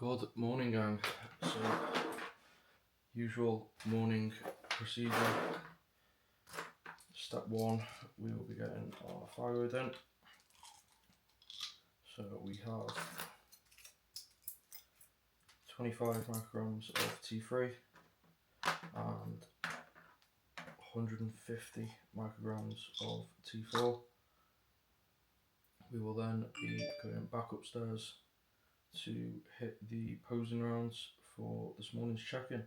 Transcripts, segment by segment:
Good morning, gang. So, usual morning procedure. Step one, we will be getting our thyroid in. So we have 25 micrograms of T3 and 150 micrograms of T4. We will then be going back upstairs to hit the posing rounds for this morning's check-in.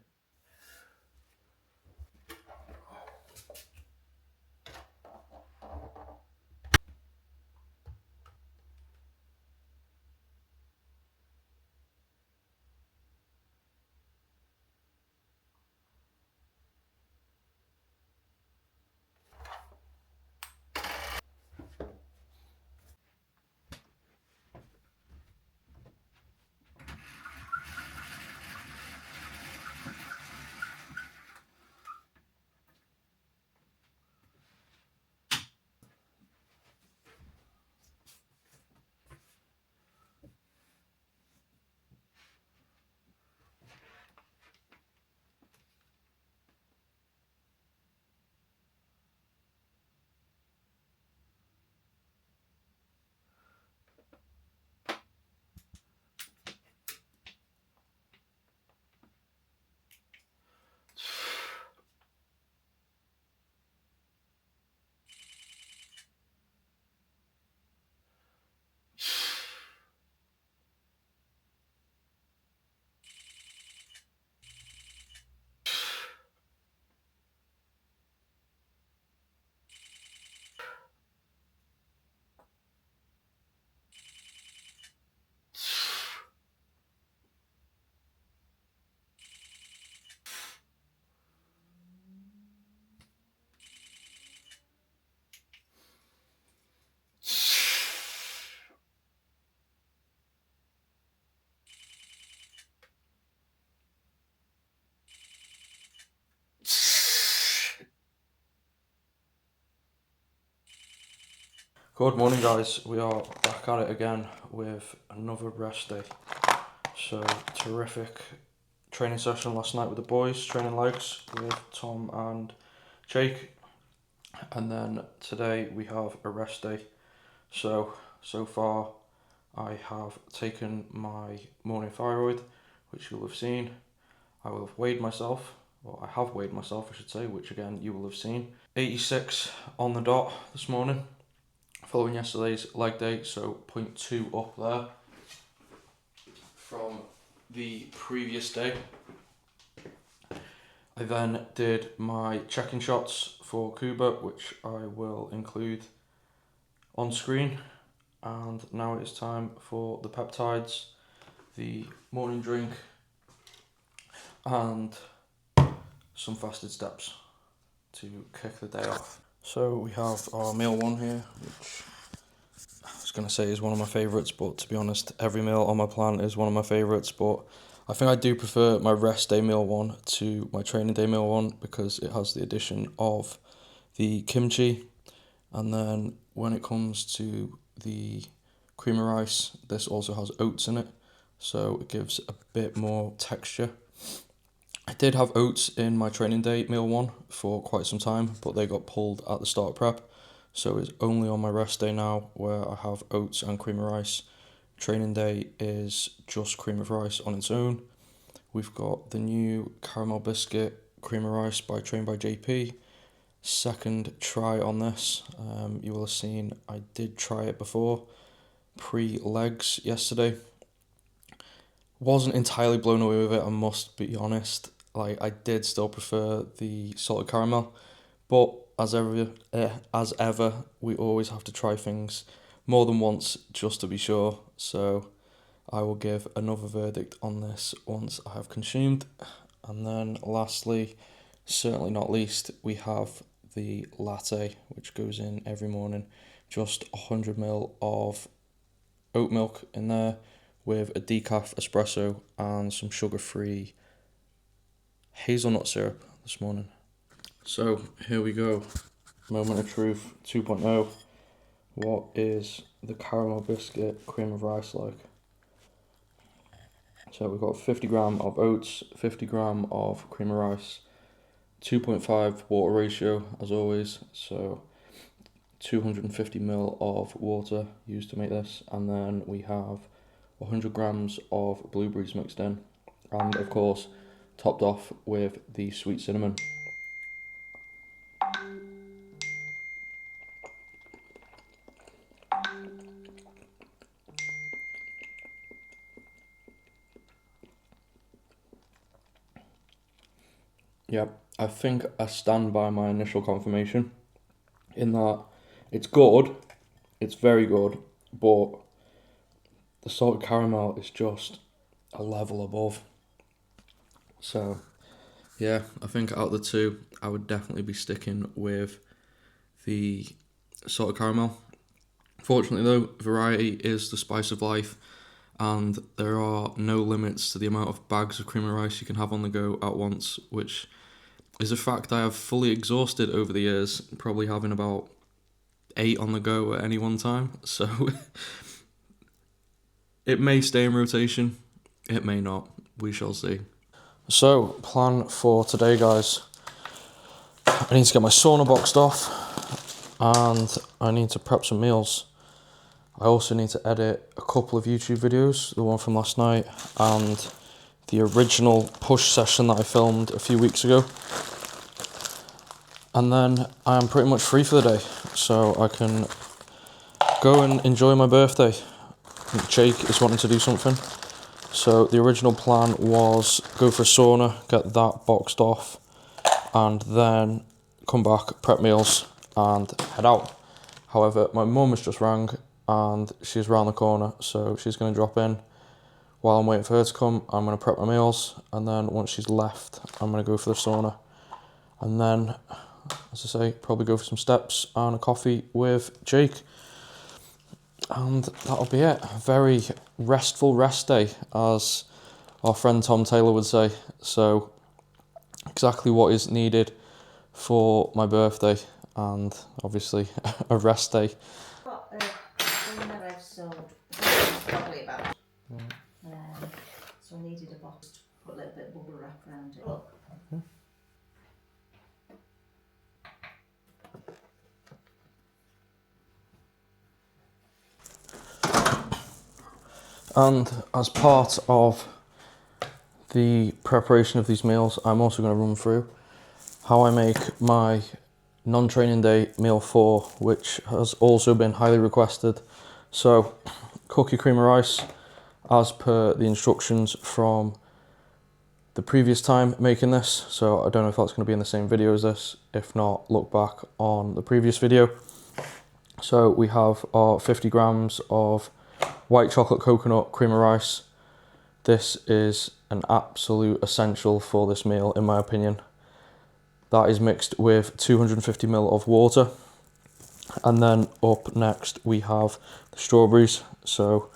Good morning, guys. We are back at it again with another rest day. So, terrific training session last night with the boys, training legs with Tom and Jake. And then today we have a rest day. So far I have taken my morning thyroid, which you'll have seen. I will have weighed myself, or I have weighed myself I should say, which again you will have seen. 86 on the dot this morning, following yesterday's leg day, so 0.2 up there from the previous day. I then did my check-in shots for Cuba, which I will include on screen. And now it's time for the peptides, the morning drink, and some fasted steps to kick the day off. So we have our meal one here, which I was going to say is one of my favourites, but to be honest, every meal on my plan is one of my favourites. But I think I do prefer my rest day meal one to my training day meal one because it has the addition of the kimchi. And then when it comes to the cream of rice, this also has oats in it, so it gives a bit more texture. I did have oats in my training day meal one for quite some time, but they got pulled at the start of prep, so it's only on my rest day now where I have oats and cream of rice. Training day is just cream of rice on its own. We've got the new caramel biscuit cream of rice by Trained by JP. Second try on this. You will have seen I did try it before pre-legs yesterday. Wasn't entirely blown away with it, I must be honest. Like, I did still prefer the salted caramel, but as ever, we always have to try things more than once just to be sure. So I will give another verdict on this once I have consumed. And then lastly, certainly not least, we have the latte, which goes in every morning. Just 100ml of oat milk in there with a decaf espresso and some sugar-free hazelnut syrup this morning. So here we go. Moment of truth 2.0. What is the caramel biscuit cream of rice like? So we've got 50g of oats, 50g of cream of rice, 2.5 water ratio as always, so 250ml of water used to make this, and then we have 100g of blueberries mixed in, and of course topped off with the sweet cinnamon. Yep, I think I stand by my initial confirmation in that it's good, it's very good, but the salted caramel is just a level above. So yeah, I think out of the two, I would definitely be sticking with the salted caramel. Fortunately though, variety is the spice of life, and there are no limits to the amount of bags of cream of rice you can have on the go at once, which is a fact I have fully exhausted over the years, probably having about 8 on the go at any one time. So it may stay in rotation, it may not, we shall see. So, plan for today, guys. I need to get my sauna boxed off, and I need to prep some meals. I also need to edit a couple of YouTube videos, the one from last night and the original push session that I filmed a few weeks ago. And then I am pretty much free for the day, so I can go and enjoy my birthday. Jake is wanting to do something. So the original plan was go for a sauna, get that boxed off, and then come back, prep meals, and head out. However, my mum has just rang, and she's round the corner, so she's going to drop in. While I'm waiting for her to come, I'm going to prep my meals, and then once she's left, I'm going to go for the sauna. And then, as I say, probably go for some steps and a coffee with Jake. And that'll be it. A very restful rest day, as our friend Tom Taylor would say. So, exactly what is needed for my birthday, and obviously a rest day. Got a thing that I've sold probably about. So I needed a box to put a little bit of bubble wrap around it. Look. And as part of the preparation of these meals, I'm also going to run through how I make my non-training day meal 4, which has also been highly requested. So, cook your cream of rice as per the instructions from the previous time making this. So I don't know if that's going to be in the same video as this. If not, look back on the previous video. So we have our 50g of white chocolate coconut cream of rice. This is an absolute essential for this meal, in my opinion. That is mixed with 250ml of water. And then up next we have the strawberries. So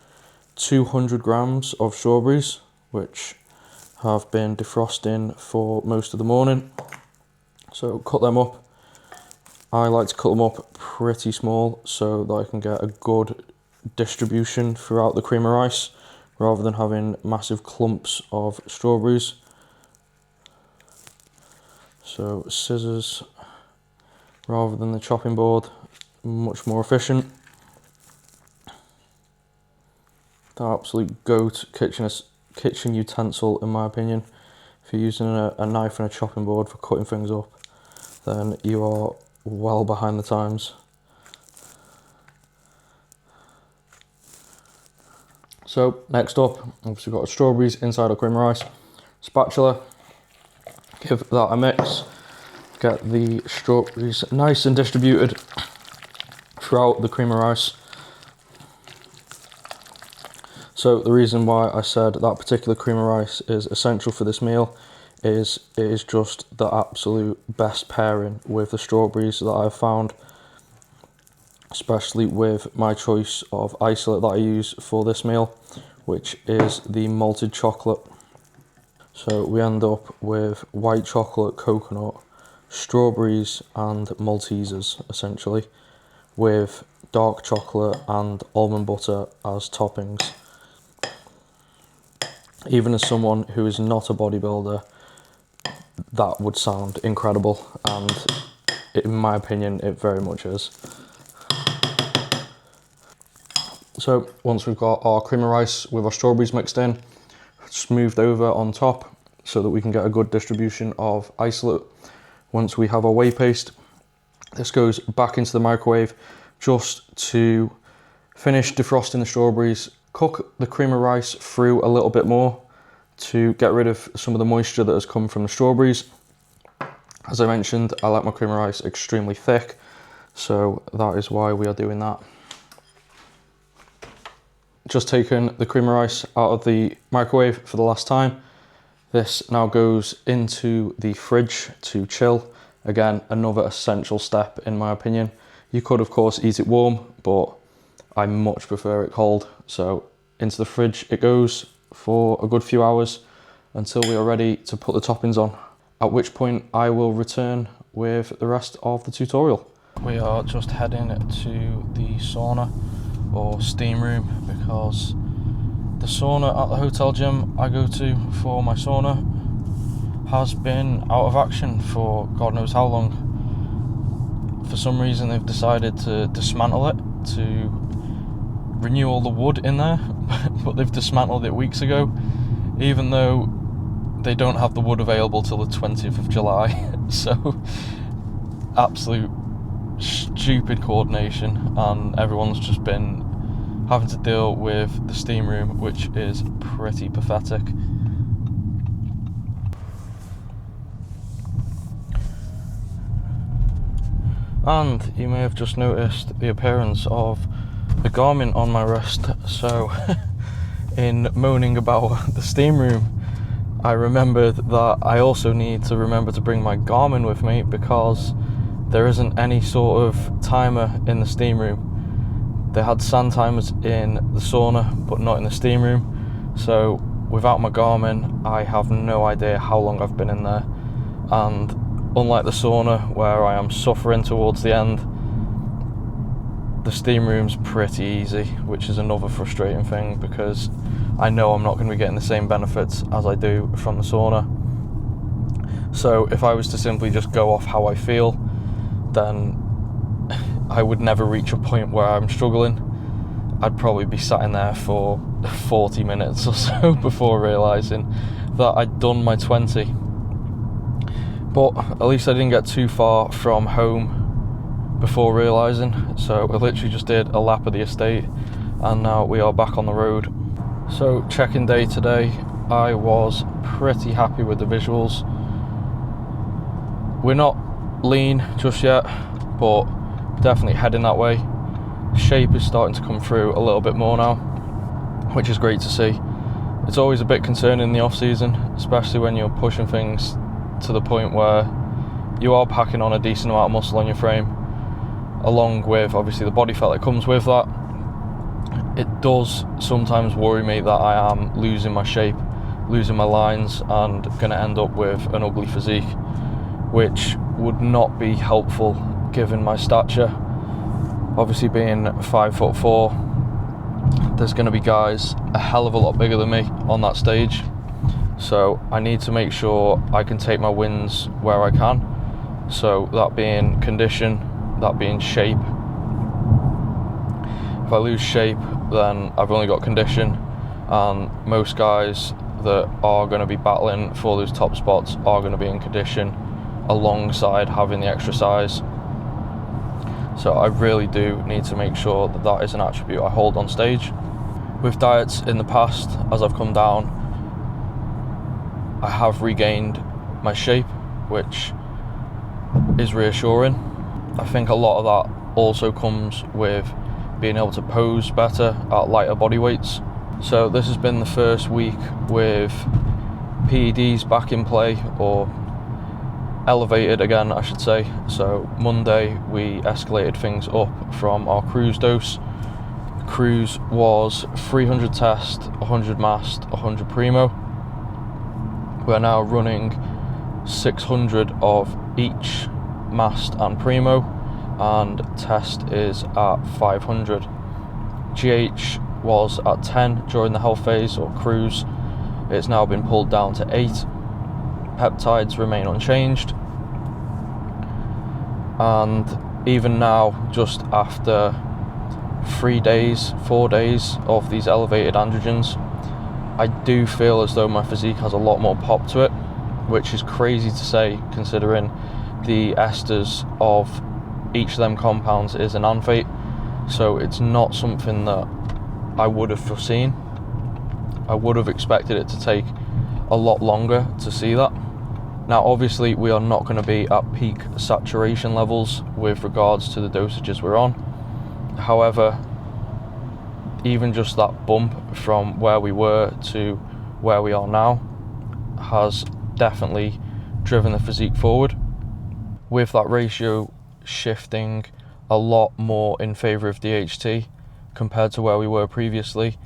200g of strawberries, which have been defrosting for most of the morning. So cut them up. I like to cut them up pretty small so that I can get a good distribution throughout the cream of rice, rather than having massive clumps of strawberries. So scissors rather than the chopping board, much more efficient. The absolute goat kitchen utensil, in my opinion. If you're using a knife and a chopping board for cutting things up, then you are well behind the times. So next up, obviously we've got strawberries inside our cream of rice. Spatula, give that a mix. Get the strawberries nice and distributed throughout the cream of rice. So the reason why I said that particular cream of rice is essential for this meal is it is just the absolute best pairing with the strawberries that I've found, especially with my choice of isolate that I use for this meal, which is the malted chocolate. So we end up with white chocolate, coconut, strawberries and Maltesers, essentially, with dark chocolate and almond butter as toppings. Even as someone who is not a bodybuilder, that would sound incredible, and in my opinion, it very much is. So once we've got our cream of rice with our strawberries mixed in, smoothed over on top so that we can get a good distribution of isolate. Once we have our whey paste, this goes back into the microwave just to finish defrosting the strawberries, cook the cream of rice through a little bit more to get rid of some of the moisture that has come from the strawberries. As I mentioned, I like my cream of rice extremely thick, so that is why we are doing that. Just taken the cream of rice out of the microwave for the last time. This now goes into the fridge to chill. Again, another essential step in my opinion. You could of course eat it warm, but I much prefer it cold. So into the fridge it goes for a good few hours until we are ready to put the toppings on, at which point I will return with the rest of the tutorial. We are just heading to the sauna or steam room because the sauna at the hotel gym I go to for my sauna has been out of action for God knows how long. For some reason they've decided to dismantle it to renew all the wood in there, but they've dismantled it weeks ago, even though they don't have the wood available till the 20th of July. So absolute stupid coordination, and everyone's just been having to deal with the steam room, which is pretty pathetic. And you may have just noticed the appearance of the Garmin on my wrist. So in moaning about the steam room, I remembered that I also need to remember to bring my Garmin with me because there isn't any sort of timer in the steam room. They had sand timers in the sauna, but not in the steam room. So without my Garmin, I have no idea how long I've been in there. And unlike the sauna, where I am suffering towards the end, the steam room's pretty easy, which is another frustrating thing because I know I'm not going to be getting the same benefits as I do from the sauna. So if I was to simply just go off how I feel, then I would never reach a point where I'm struggling. I'd probably be sat in there for 40 minutes or so before realising that I'd done my 20. But at least I didn't get too far from home before realising. So I literally just did a lap of the estate and now we are back on the road. So check-in day today, I was pretty happy with the visuals. We're not lean just yet, but definitely heading that way. Shape is starting to come through a little bit more now, which is great to see. It's always a bit concerning in the off season, especially when you're pushing things to the point where you are packing on a decent amount of muscle on your frame, along with obviously the body fat that comes with that. It does sometimes worry me that I am losing my shape, losing my lines, and going to end up with an ugly physique, which would not be helpful given my stature. Obviously being 5'4", there's going to be guys a hell of a lot bigger than me on that stage, so I need to make sure I can take my wins where I can. So that being condition, that being shape. If I lose shape, then I've only got condition, and most guys that are going to be battling for those top spots are going to be in condition alongside having the extra size. So I really do need to make sure that that is an attribute I hold on stage. With diets in the past, as I've come down, I have regained my shape, which is reassuring. I think a lot of that also comes with being able to pose better at lighter body weights. So this has been the first week with PEDs back in play, or elevated again I should say. So Monday we escalated things up from our cruise dose. The cruise was 300 test, 100 mast, 100 primo. We're now running 600 of each mast and primo, and test is at 500. GH was at 10 during the health phase or cruise, It's now been pulled down to 8. Peptides remain unchanged, and even now, just after 4 days of these elevated androgens, I do feel as though my physique has a lot more pop to it, which is crazy to say considering the esters of each of them compounds is an anthate, so it's not something that I would have foreseen. I would have expected it to take a lot longer to see that. Now obviously we are not going to be at peak saturation levels with regards to the dosages we're on. However, even just that bump from where we were to where we are now has definitely driven the physique forward, with that ratio shifting a lot more in favour of DHT compared to where we were previously.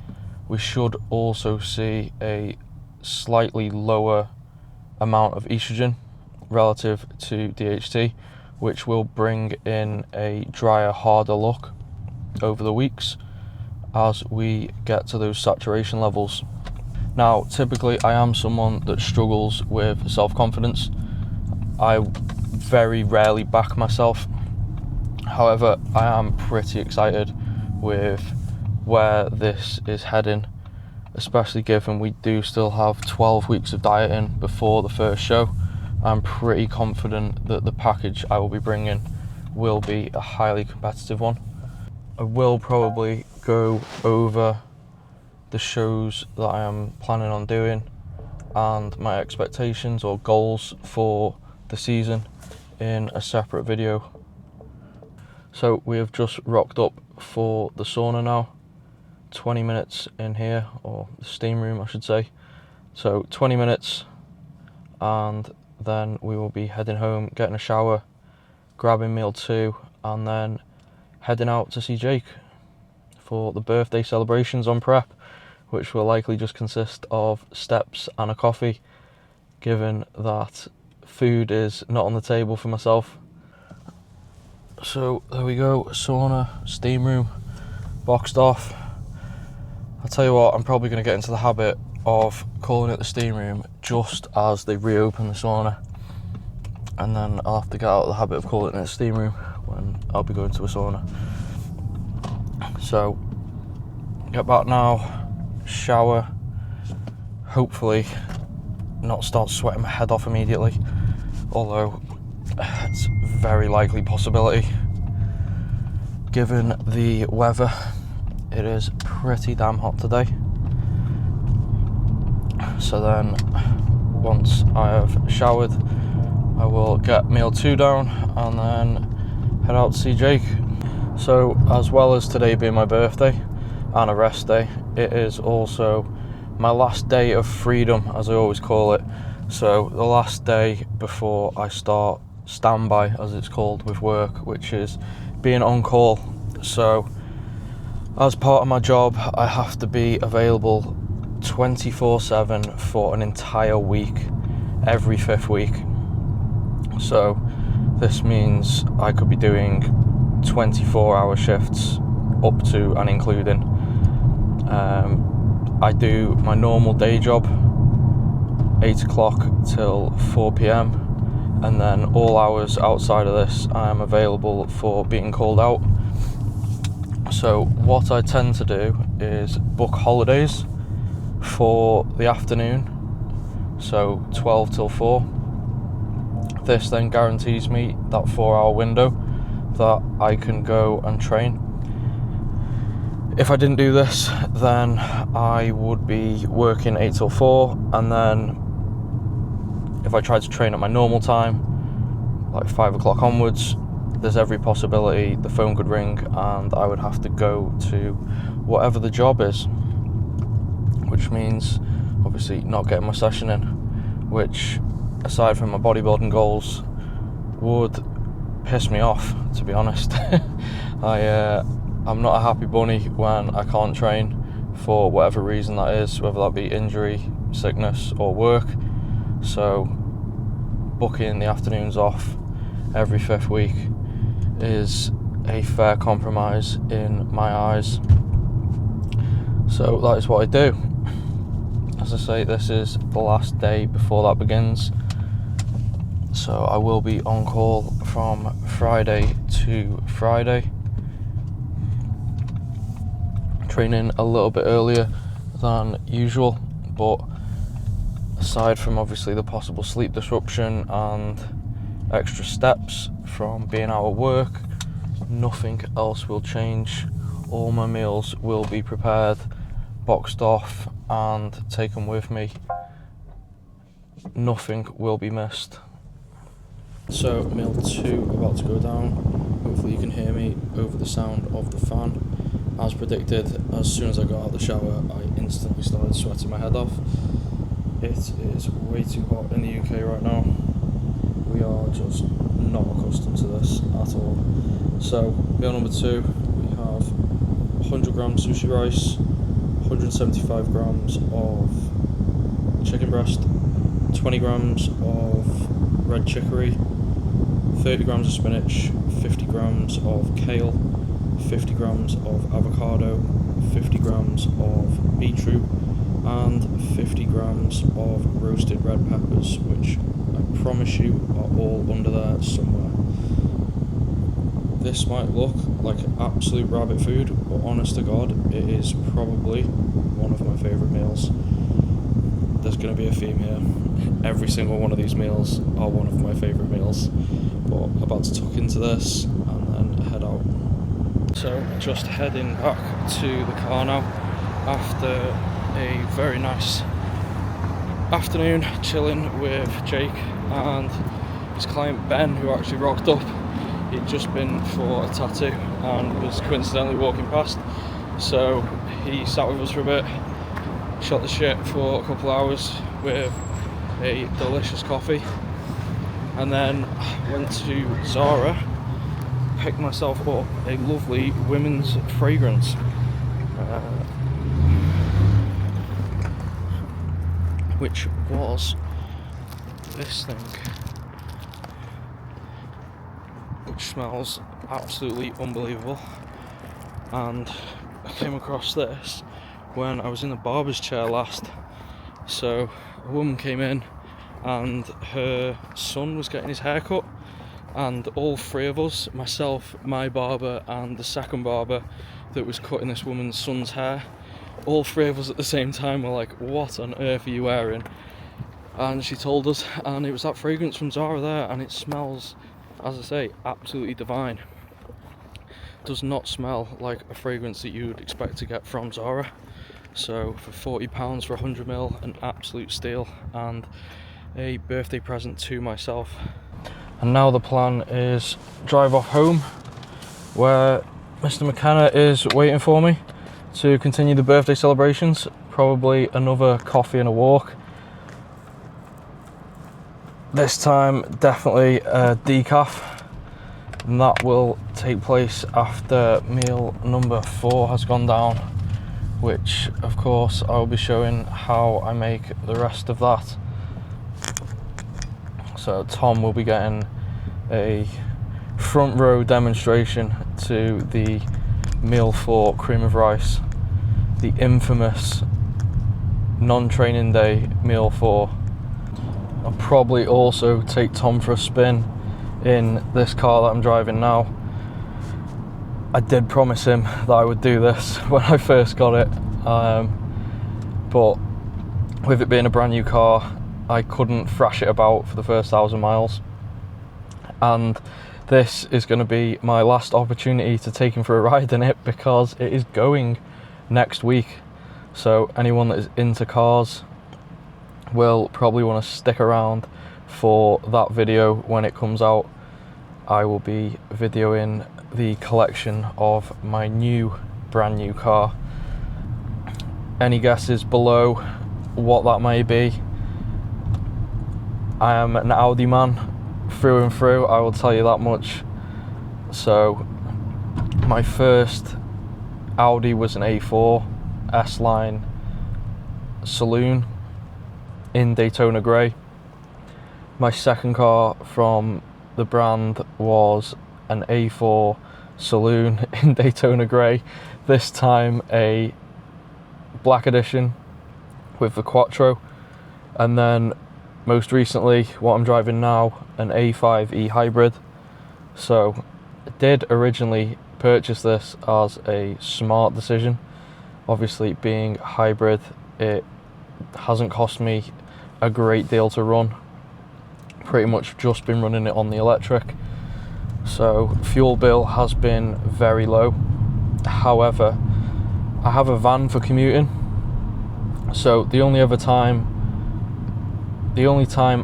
We should also see a slightly lower amount of estrogen relative to DHT, which will bring in a drier, harder look over the weeks as we get to those saturation levels. Now, typically I am someone that struggles with self-confidence. I very rarely back myself. However, I am pretty excited with where this is heading, especially given we do still have 12 weeks of dieting before the first show. I'm pretty confident that the package I will be bringing will be a highly competitive one. I will probably go over the shows that I am planning on doing and my expectations or goals for the season in a separate video. So we have just rocked up for the sauna now. 20 minutes in here, or the steam room I should say. So 20 minutes and then we will be heading home, getting a shower, grabbing meal 2, and then heading out to see Jake for the birthday celebrations on prep, which will likely just consist of steps and a coffee, given that food is not on the table for myself. So there we go, sauna, steam room, boxed off. I'll tell you what, I'm probably going to get into the habit of calling it the steam room just as they reopen the sauna, and then I'll have to get out of the habit of calling it a steam room when I'll be going to a sauna. So get back now, shower, hopefully not start sweating my head off immediately, although it's a very likely possibility given the weather. It is pretty damn hot today. So then once I have showered, I will get meal 2 down and then head out to see Jake. So as well as today being my birthday and a rest day, it is also my last day of freedom, as I always call it. So the last day before I start standby, as it's called with work, which is being on call. So as part of my job, I have to be available 24/7 for an entire week, every 5th week. So this means I could be doing 24-hour shifts up to and including. I do my normal day job, 8 o'clock till 4 p.m, and then all hours outside of this I am available for being called out. So what I tend to do is book holidays for the afternoon, so 12 till 4. This then guarantees me that 4-hour window that I can go and train. If I didn't do this, then I would be working 8 till 4, and then if I tried to train at my normal time, like 5 o'clock onwards, there's every possibility the phone could ring and I would have to go to whatever the job is, which means obviously not getting my session in, which aside from my bodybuilding goals would piss me off, to be honest. I'm not a happy bunny when I can't train for whatever reason that is, whether that be injury, sickness or work. So booking the afternoons off every 5th week is a fair compromise in my eyes. So that is what I do. as I say, this is the last day before that begins. So I will be on call from Friday to Friday. Training a little bit earlier than usual, but aside from obviously the possible sleep disruption and extra steps from being out of work, nothing else will change. All my meals will be prepared, boxed off and taken with me. Nothing will be missed. So meal 2 about to go down. Hopefully you can hear me over the sound of the fan. As predicted, as soon as I got out of the shower, I instantly started sweating my head off. It is way too hot in the UK right now. We are just not accustomed to this at all. So meal number 2, we have 100 grams sushi rice, 175 grams of chicken breast, 20 grams of red chicory, 30 grams of spinach, 50 grams of kale, 50 grams of avocado, 50 grams of beetroot, and 50 grams of roasted red peppers, which I promise you are all under there somewhere. This might look like absolute rabbit food, but honest to God, it is probably one of my favourite meals. There's going to be a theme here. Every single one of these meals are one of my favourite meals. But about to tuck into this and then head out. So just heading back to the car now after a very nice afternoon chilling with Jake and his client Ben, who actually rocked up. He'd just been for a tattoo and was coincidentally walking past, so he sat with us for a bit, shot the shit for a couple of hours with a delicious coffee, and then went to Zara, picked myself up a lovely women's fragrance. Which was this thing, which smells absolutely unbelievable. And I came across this when I was in the barber's chair last. So a woman came in and her son was getting his hair cut, and all three of us, myself, my barber and the second barber that was cutting this woman's son's hair, all three of us at the same time were like, what on earth are you wearing? And she told us, and it was that fragrance from Zara there, and it smells, as I say, absolutely divine. Does not smell like a fragrance that you would expect to get from Zara. So for £40 for 100ml, an absolute steal and a birthday present to myself. And now the plan is drive off home, where Mr. McKenna is waiting for me to continue the birthday celebrations. Probably another coffee and a walk. This time definitely a decaf, and that will take place after meal number 4 has gone down, which of course I will be showing how I make the rest of that. So Tom will be getting a front row demonstration to the meal 4 cream of rice, the infamous non-training day meal 4. I'll probably also take Tom for a spin in this car that I'm driving now. I did promise him that I would do this when I first got it, but with it being a brand new car, I couldn't thrash it about for the first 1,000 miles, and this is going to be my last opportunity to take him for a ride in it, because it is going next week. So anyone that is into cars will probably want to stick around for that video when it comes out. I will be videoing the collection of my brand new car. Any guesses below what that may be? I am an Audi man through and through, I will tell you that much. So my first Audi was an A4 S-Line Saloon in Daytona Grey. My second car from the brand was an A4 Saloon in Daytona Grey, this time a black edition with the Quattro, and then most recently what I'm driving now, an A5e hybrid. So I did originally purchase this as a smart decision. Obviously, being hybrid, it hasn't cost me a great deal to run. Pretty much just been running it on the electric, so fuel bill has been very low. However, I have a van for commuting, so the only time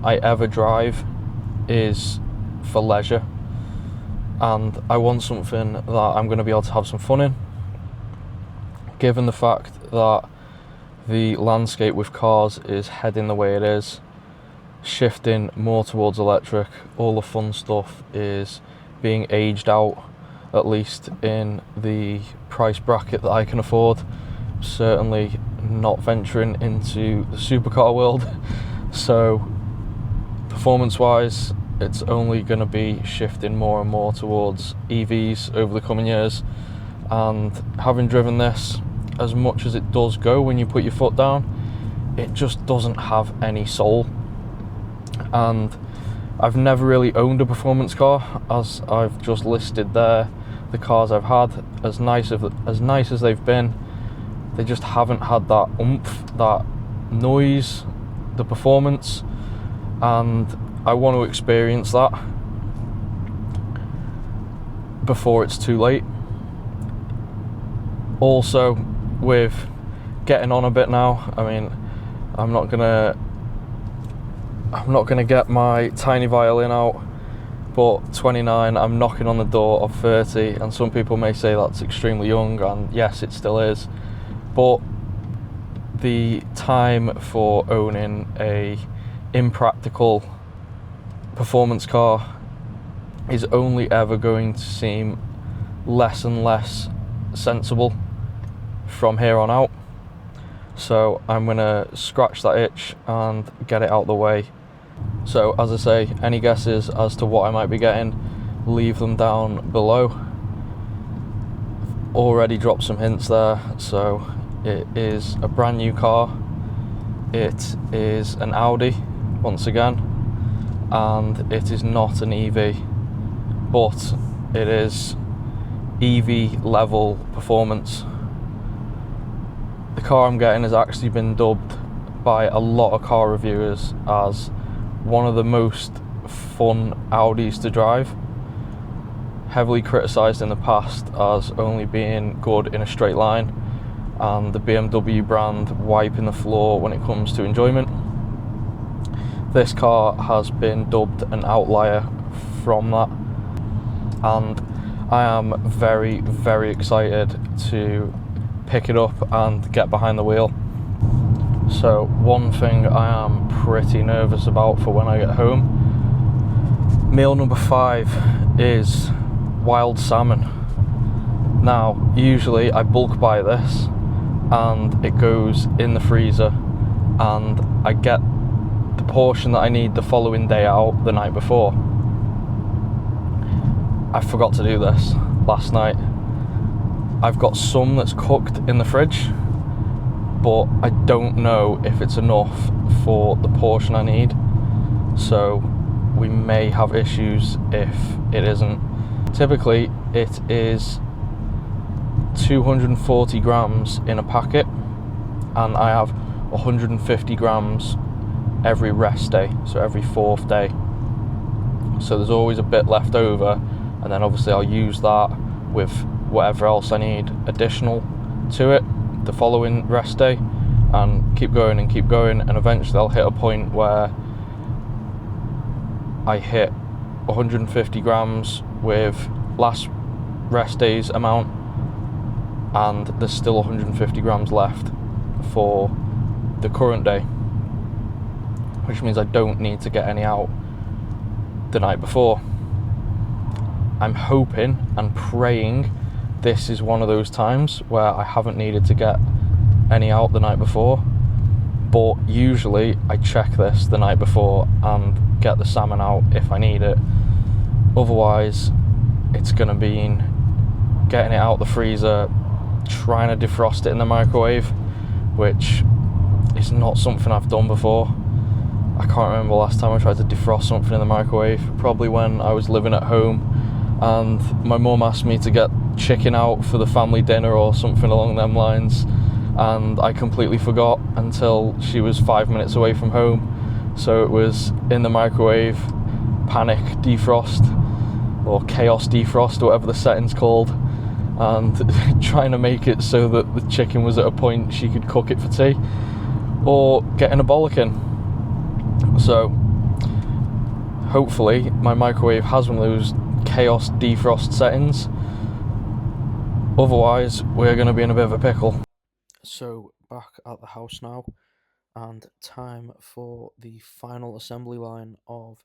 I ever drive is for leisure, and I want something that I'm going to be able to have some fun in. Given the fact that the landscape with cars is heading the way it is, shifting more towards electric, all the fun stuff is being aged out, at least in the price bracket that I can afford. Certainly not venturing into the supercar world. So performance wise, it's only going to be shifting more and more towards EVs over the coming years. And having driven this, as much as it does go when you put your foot down, it just doesn't have any soul. And I've never really owned a performance car, as I've just listed there the cars I've had. As nice as they've been, they just haven't had that oomph, that noise, the performance, and I want to experience that before it's too late. Also, with getting on a bit now, I mean, I'm not gonna get my tiny violin out, but 29, I'm knocking on the door of 30, and some people may say that's extremely young, and yes, it still is, but the time for owning a impractical performance car is only ever going to seem less and less sensible from here on out. So I'm gonna scratch that itch and get it out the way. So as I say, any guesses as to what I might be getting, leave them down below. Already dropped some hints there. So it is a brand new car, it is an Audi once again, and it is not an EV, but it is EV level performance. The car I'm getting has actually been dubbed by a lot of car reviewers as one of the most fun Audis to drive. Heavily criticised in the past as only being good in a straight line, and the BMW brand wiping the floor when it comes to enjoyment. This car has been dubbed an outlier from that, and I am very, very excited to pick it up and get behind the wheel. So one thing I am pretty nervous about for when I get home, meal number 5 is wild salmon. Now, usually I bulk buy this and it goes in the freezer, and I get the portion that I need the following day out the night before. I forgot to do this last night. I've got some that's cooked in the fridge, but I don't know if it's enough for the portion I need, so we may have issues if it isn't. Typically it is 240 grams in a packet, and I have 150 grams every rest day, so every 4th day. So there's always a bit left over, and then obviously I'll use that with whatever else I need additional to it the following rest day, and keep going, and eventually I'll hit a point where I hit 150 grams with last rest day's amount, and there's still 150 grams left for the current day, which means I don't need to get any out the night before. I'm hoping and praying this is one of those times where I haven't needed to get any out the night before, but usually I check this the night before and get the salmon out if I need it. Otherwise, it's going to be getting it out the freezer, trying to defrost it in the microwave, which it's not something I've done before. I can't remember the last time I tried to defrost something in the microwave. Probably when I was living at home and my mum asked me to get chicken out for the family dinner or something along them lines, and I completely forgot until she was 5 minutes away from home. So it was in the microwave, panic defrost, or chaos defrost, or whatever the setting's called, and trying to make it so that the chicken was at a point she could cook it for tea, or getting a bollocking. So hopefully my microwave has one of those chaos defrost settings, otherwise we're going to be in a bit of a pickle. So back at the house now, and time for the final assembly line of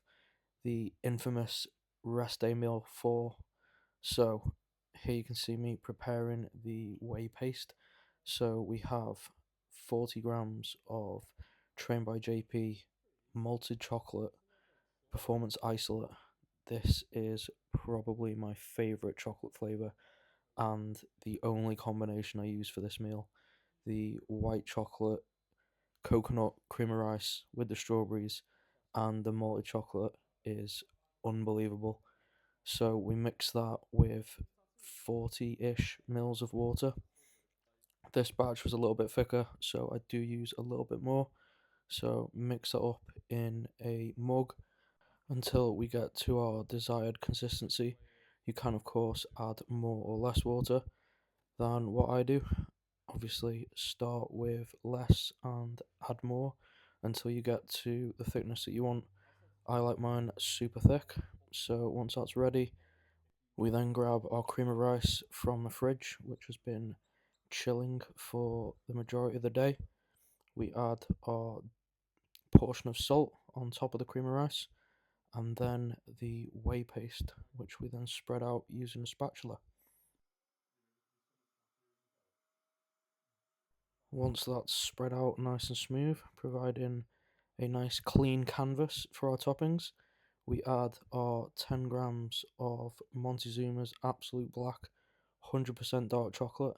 the infamous rest day meal 4. So here you can see me preparing the whey paste. So we have 40 grams of Train by JP malted chocolate performance isolate. This is probably my favourite chocolate flavour and the only combination I use for this meal. The white chocolate, coconut cream of rice with the strawberries, and the malted chocolate is unbelievable. So we mix that with 40-ish mils of water. This batch was a little bit thicker, so I do use a little bit more. So mix it up in a mug until we get to our desired consistency. You can of course add more or less water than what I do. Obviously start with less and add more until you get to the thickness that you want. I like mine super thick, so once that's ready, we then grab our cream of rice from the fridge, which has been chilling for the majority of the day. We add our portion of salt on top of the cream of rice, and then the whey paste, which we then spread out using a spatula. Once that's spread out nice and smooth, providing a nice clean canvas for our toppings, we add our 10 grams of Montezuma's Absolute Black 100% dark chocolate.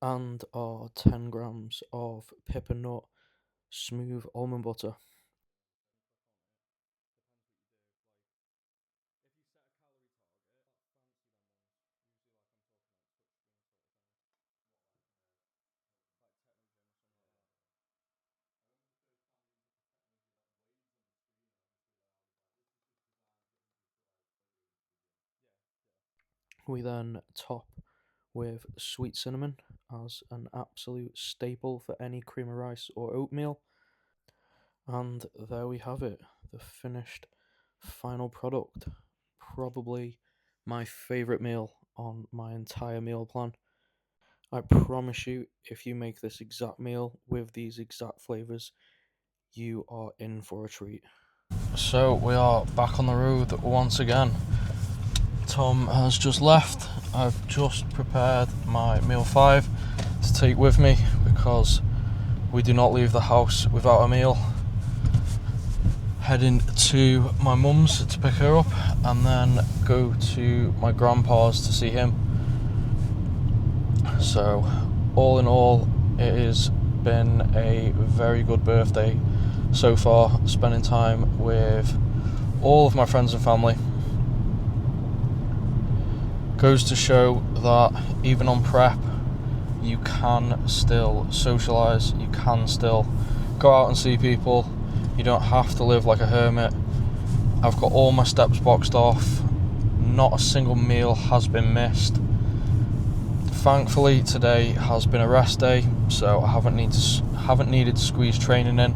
And our 10 grams of pepper nut smooth almond butter. We then top with sweet cinnamon as an absolute staple for any cream of rice or oatmeal. And there we have it, the finished final product. Probably my favourite meal on my entire meal plan. I promise you, if you make this exact meal with these exact flavours, you are in for a treat. So we are back on the road once again. Tom has just left. I've just prepared my meal 5 to take with me because we do not leave the house without a meal. Heading to my mum's to pick her up and then go to my grandpa's to see him. So all in all, it has been a very good birthday so far, spending time with all of my friends and family. Goes to show that even on prep, you can still socialise, you can still go out and see people, you don't have to live like a hermit. I've got all my steps boxed off, not a single meal has been missed. Thankfully today has been a rest day, so I haven't needed to squeeze training in,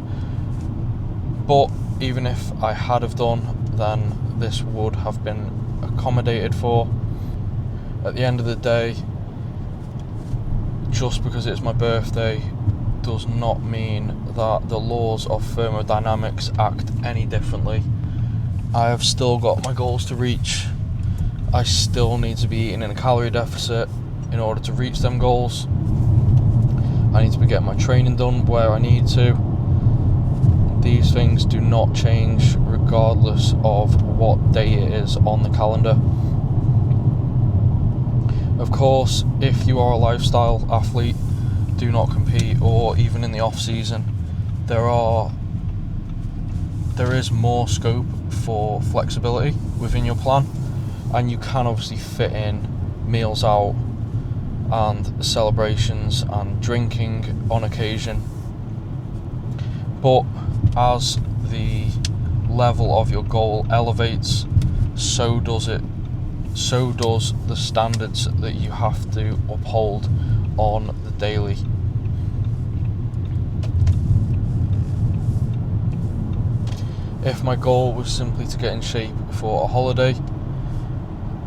but even if I had have done, then this would have been accommodated for. At the end of the day, just because it's my birthday does not mean that the laws of thermodynamics act any differently. I have still got my goals to reach. I still need to be eating in a calorie deficit in order to reach them goals. I need to be getting my training done where I need to. These things do not change regardless of what day it is on the calendar. Of course, if you are a lifestyle athlete, do not compete, or even in the off season, there is more scope for flexibility within your plan, and you can obviously fit in meals out and celebrations and drinking on occasion. But as the level of your goal elevates, so does the standards that you have to uphold on the daily. If my goal was simply to get in shape for a holiday,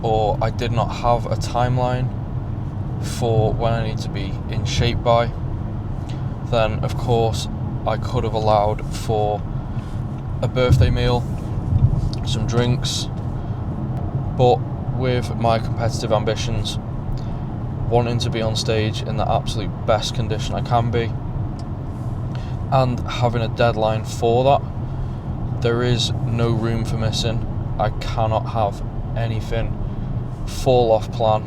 or I did not have a timeline for when I need to be in shape by, then of course I could have allowed for a birthday meal, some drinks. But with my competitive ambitions, wanting to be on stage in the absolute best condition I can be, and having a deadline for that, there is no room for missing. I cannot have anything fall off plan,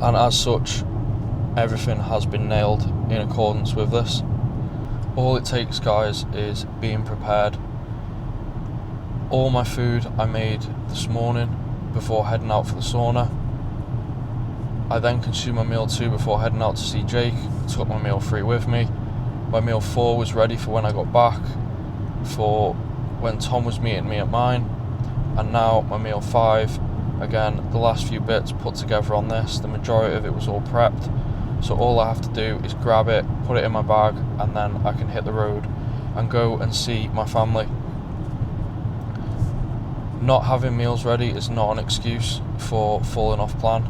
and as such, everything has been nailed in accordance with this. All it takes, guys, is being prepared. All my food I made this morning before heading out for the sauna. I then consumed my meal 2 before heading out to see Jake. I took my meal 3 with me. My meal 4 was ready for when I got back, for when Tom was meeting me at mine. And now my meal 5, again, the last few bits put together on this, the majority of it was all prepped. So all I have to do is grab it, put it in my bag, and then I can hit the road and go and see my family. Not having meals ready is not an excuse for falling off plan.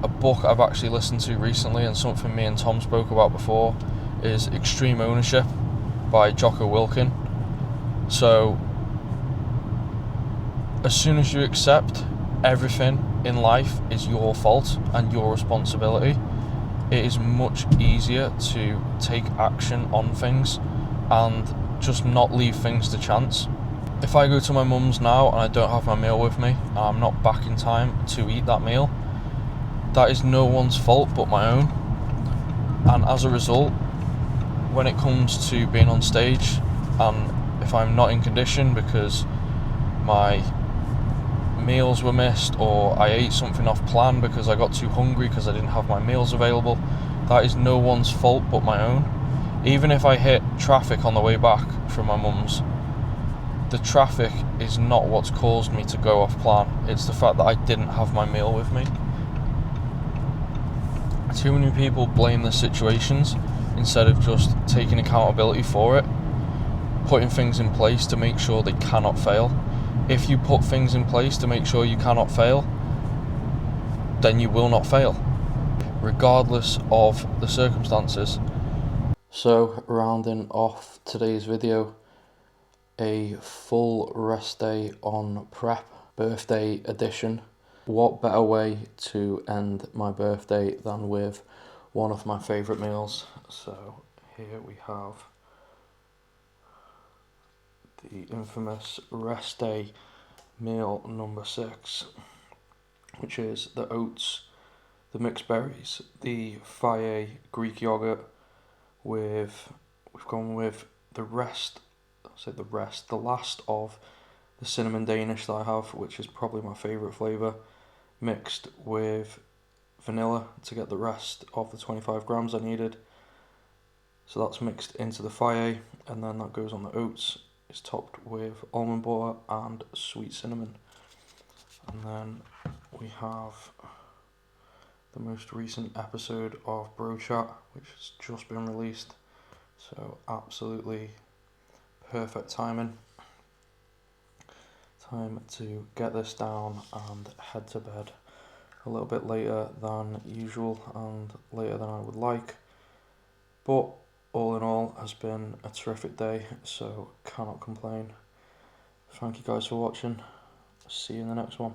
A book I've actually listened to recently, and something me and Tom spoke about before, is Extreme Ownership by Jocko Wilkin. So as soon as you accept everything in life is your fault and your responsibility, it is much easier to take action on things and just not leave things to chance. If I go to my mum's now and I don't have my meal with me, and I'm not back in time to eat that meal, that is no one's fault but my own. And as a result, when it comes to being on stage, and if I'm not in condition because my meals were missed, or I ate something off plan because I got too hungry because I didn't have my meals available, that is no one's fault but my own. Even if I hit traffic on the way back from my mum's, the traffic is not what's caused me to go off plan. It's the fact that I didn't have my meal with me. Too many people blame the situations instead of just taking accountability for it, putting things in place to make sure they cannot fail. If you put things in place to make sure you cannot fail, then you will not fail, regardless of the circumstances. So, rounding off today's video, a full rest day on prep, birthday edition. What better way to end my birthday than with one of my favourite meals? So here we have the infamous rest day meal number 6, which is the oats, the mixed berries, the Faye Greek yogurt we've gone with the last of the cinnamon Danish that I have, which is probably my favourite flavour, mixed with vanilla to get the rest of the 25 grams I needed. So that's mixed into the Faye, and then that goes on the oats. It's topped with almond butter and sweet cinnamon. And then we have the most recent episode of Bro Chat, which has just been released. So absolutely perfect timing. Time to get this down and head to bed a little bit later than usual and later than I would like. But all in all, has been a terrific day, so cannot complain. Thank you guys for watching. See you in the next one.